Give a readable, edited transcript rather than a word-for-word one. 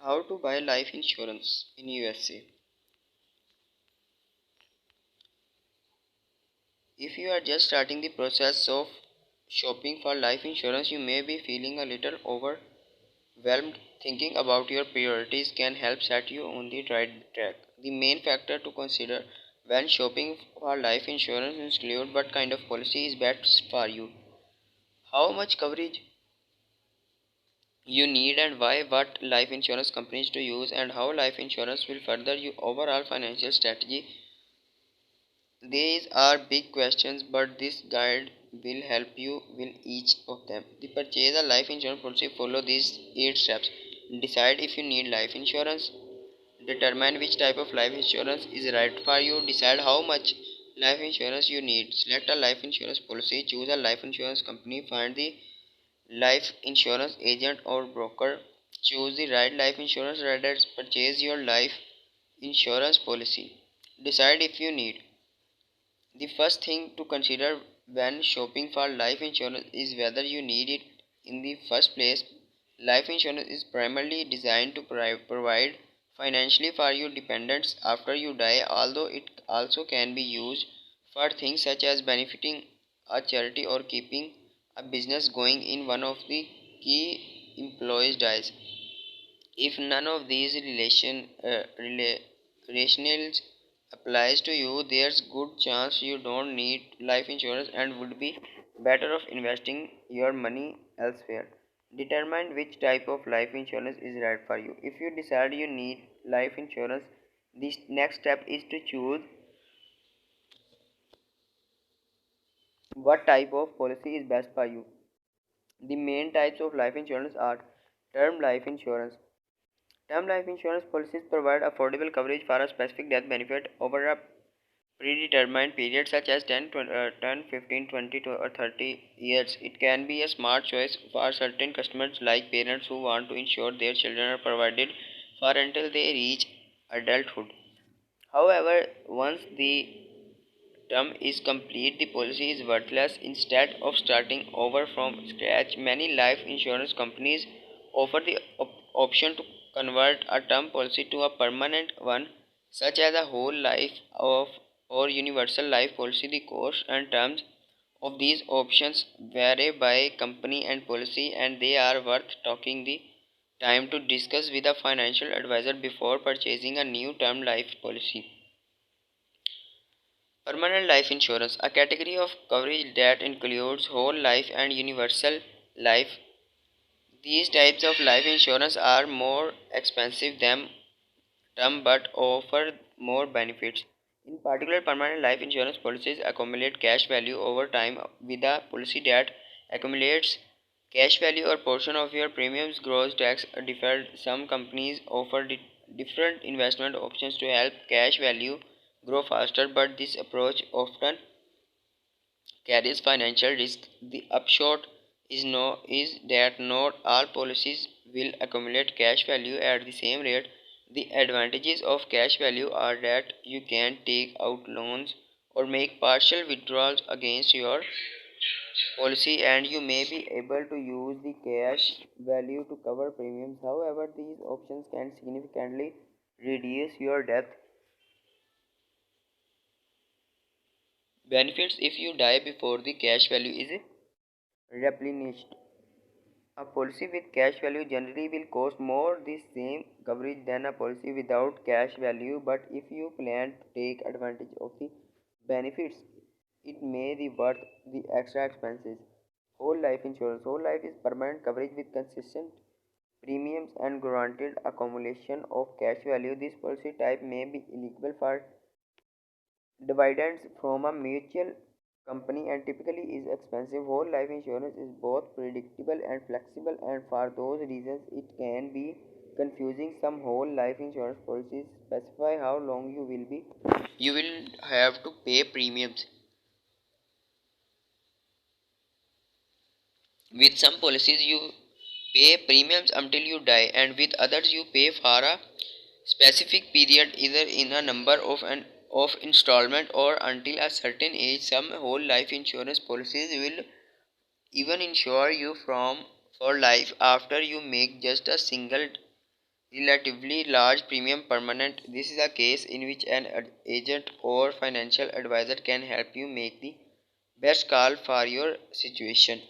How to buy life insurance in USA. If you are just starting the process of shopping for life insurance, you may be feeling a little overwhelmed. Thinking about your priorities can help set you on the right track. The main factor to consider when shopping for life insurance include what kind of policy is best for you, how much coverage you need and why, what life insurance companies to use, and how life insurance will further your overall financial strategy. These are big questions, but this guide will help you with each of them. The purchase a life insurance policy. Follow these 8 steps. Decide if you need life insurance. Determine which type of life insurance is right for you. Decide how much life insurance you need. Select a life insurance policy. Choose a life insurance company. Find the life insurance agent or broker. Choose the right life insurance rider. Purchase your life insurance policy. Decide if you need. The first thing to consider when shopping for life insurance is whether you need it in the first place. Life insurance is primarily designed to provide financially for your dependents after you die, although it also can be used for things such as benefiting a charity or keeping a business going in one of the key employees dies. If none of these rationales applies to you, there's good chance you don't need life insurance and would be better off investing your money elsewhere. Determine which type of life insurance is right for you. If you decide you need life insurance, the next step is to choose what type of policy is best for you. The main types of life insurance are term life insurance. Term life insurance policies provide affordable coverage for a specific death benefit over a predetermined period such as 10, 15, 20 or 30 years. It can be a smart choice for certain customers like parents who want to ensure their children are provided for until they reach adulthood. However, once the term is complete, the policy is worthless. Instead of starting over from scratch, many life insurance companies offer the option to convert a term policy to a permanent one, such as a whole life of or universal life policy. The cost and terms of these options vary by company and policy, and they are worth taking the time to discuss with a financial advisor before purchasing a new term life policy. Permanent life insurance, a category of coverage that includes whole life and universal life. These types of life insurance are more expensive than term but offer more benefits. In particular, permanent life insurance policies accumulate cash value over time. With a policy that accumulates cash value or portion of your premiums grows tax deferred. Some companies offer different investment options to help cash value grow faster, but this approach often carries financial risk. The upshot is that not all policies will accumulate cash value at the same rate. The advantages of cash value are that you can take out loans or make partial withdrawals against your policy, and you may be able to use the cash value to cover premiums. However, these options can significantly reduce your death benefits if you die before the cash value is replenished. A policy with cash value generally will cost more the same coverage than a policy without cash value, but if you plan to take advantage of the benefits, it may be worth the extra expenses. Whole life insurance. Whole life is permanent coverage with consistent premiums and guaranteed accumulation of cash value. This policy type may be eligible for dividends from a mutual company and typically is expensive. Whole life insurance is both predictable and flexible, and for those reasons, it can be confusing. Some whole life insurance policies specify how long you will have to pay premiums. With some policies, you pay premiums until you die, and with others, you pay for a specific period, either in a number of installment or until a certain age. Some whole life insurance policies will even insure you from for life after you make just a single relatively large premium permanent. This is a case in which an agent or financial advisor can help you make the best call for your situation.